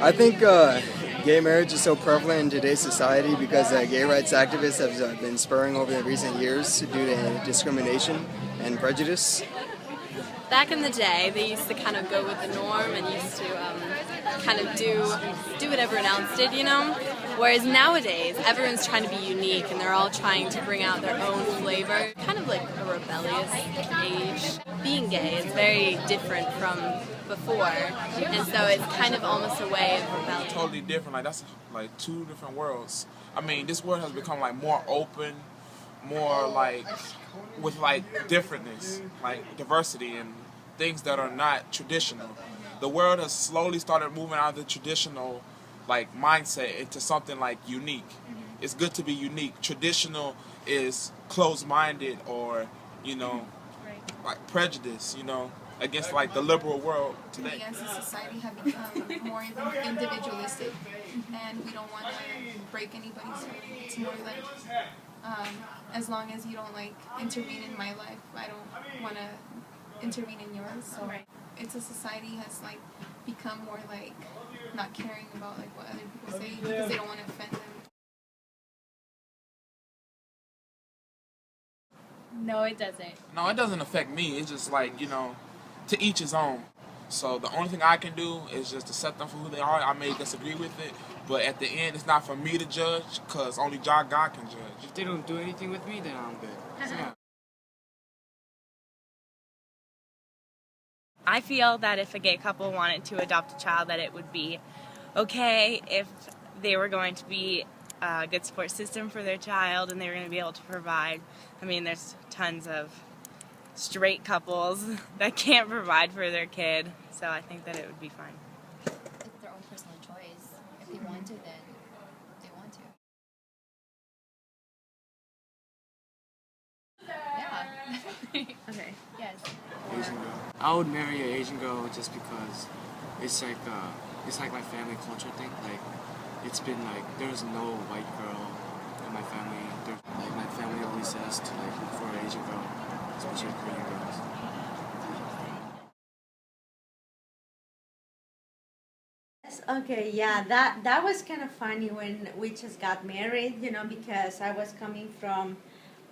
I think gay marriage is so prevalent in today's society because gay rights activists have been spurring over the recent years due to discrimination and prejudice. Back in the day, they used to kind of go with the norm and used to kind of do what everyone else did, you know? Whereas nowadays, everyone's trying to be unique and they're all trying to bring out their own flavor. Kind of like a rebellious age. Being gay is very different from before, and so it's kind of almost a way of rebellion. Totally different. Like, that's like two different worlds. I mean, this world has become like more open, more like with like differentness, like diversity and things that are not traditional. The world has slowly started moving out of the traditional like mindset into something like unique. It's good to be unique. Traditional is closed-minded or, you know, like prejudice, you know, against like the liberal world today. We as a society have become more individualistic, and we don't want to break anybody's feelings. It's more like, as long as you don't like intervene in my life, I don't want to intervene in yours. So it's a society has like become more like not caring about like what other people say because they don't want to offend them. No, it doesn't. No, it doesn't affect me. It's just like, you know, to each his own. So the only thing I can do is just accept them for who they are. I may disagree with it, but at the end, it's not for me to judge, because only God can judge. If they don't do anything with me, then I'm good. So, yeah. I feel that if a gay couple wanted to adopt a child, that it would be okay if they were going to be a good support system for their child and they were going to be able to provide. I mean, there's tons of straight couples that can't provide for their kid, so I think that it would be fine. It's their own personal choice. If they want to, then they want to. Yeah. Okay. Yes. Asian girl. I would marry an Asian girl just because it's like my family culture thing. Like, it's been like there's no white girl in my family. Like my family always says to like look for an Asian girl, especially Korean girls. Okay, yeah, that was kind of funny when we just got married, you know, because I was coming from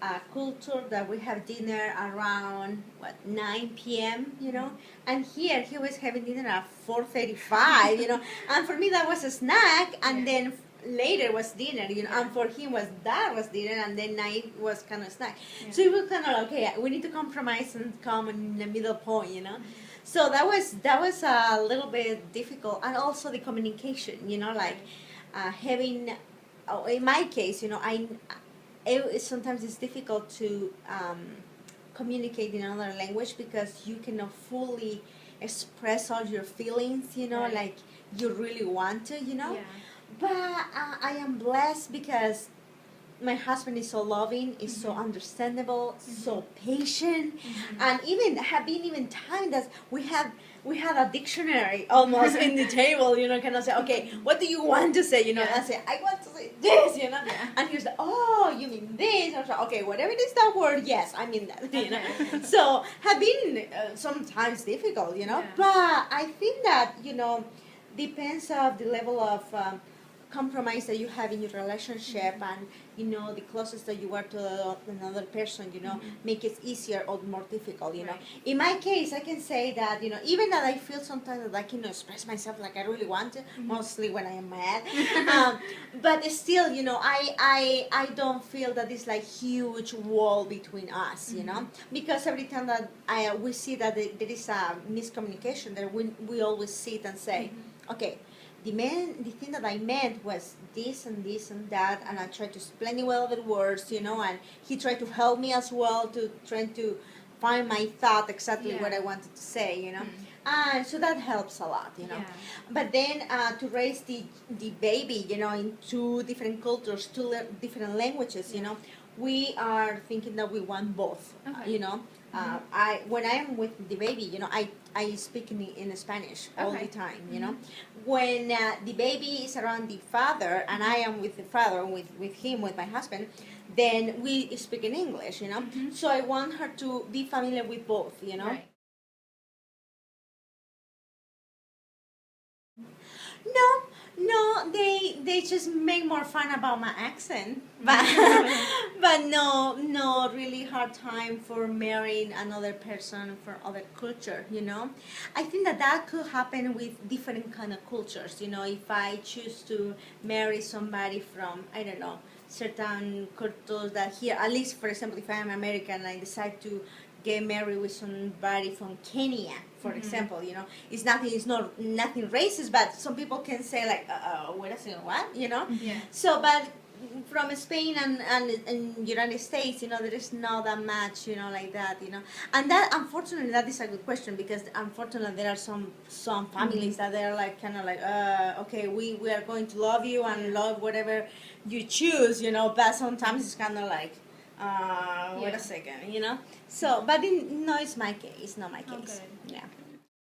a culture that we have dinner around 9 p.m. you know, and here he was having dinner at 4:35, you know, and for me that was a snack, and then later was dinner, you know, and for him that was dinner, and then night was kind of snack. So it was kind of like, okay, we need to compromise and come in the middle point, you know. So that was a little bit difficult, and also the communication, you know, like having, in my case, you know, sometimes it's difficult to communicate in another language because you cannot fully express all your feelings, you know, like you really want to, you know. But I am blessed because my husband is so loving, is so understandable, so patient, and even have been even time that we had a dictionary almost in the table, you know, kind of say, okay, what do you want to say, you know, and I say, I want to say this, you know, and he was like, oh, you mean this, and I was like, okay, whatever it is that word, yes, I mean that, you know. So have been sometimes difficult, you know, but I think that, you know, depends of the level of compromise that you have in your relationship, and you know, the closest that you are to another person, you know, make it easier or more difficult, you know. In my case, I can say that, you know, even that I feel sometimes that I can express myself like I really want to, mostly when I am mad, but still, you know, I don't feel that it's like huge wall between us, you know, because every time that we see that there is a miscommunication there, we always sit and say, okay, the thing that I meant was this and this and that, and I tried to explain it with other words, you know, and he tried to help me as well to try to find my thought exactly what I wanted to say, you know, and so that helps a lot, you know. But then to raise the baby, you know, in two different cultures, two different languages, you know, we are thinking that we want both, you know. When I am with the baby, you know, I speak in Spanish all the time, you know. When the baby is around the father and I am with the father, with him, with my husband, then we speak in English, you know. So I want her to be familiar with both, you know. No, they just make more fun about my accent, but but no really hard time for marrying another person from other culture. I think that could happen with different kind of cultures. If I choose to marry somebody from, I don't know, certain cultures that here, at least for example, if I am American and I decide to get married with somebody from Kenya, for example, it's not nothing racist, but some people can say like, wait a second, what, Yeah. So, but from Spain and United States, there is not that much, like that, and that, unfortunately, that is a good question, because unfortunately there are some families that they're like kind of like, okay, we are going to love you and love whatever you choose, but sometimes it's kind of like, wait a second, So, but no, it's my case. It's not my case. Okay. Yeah.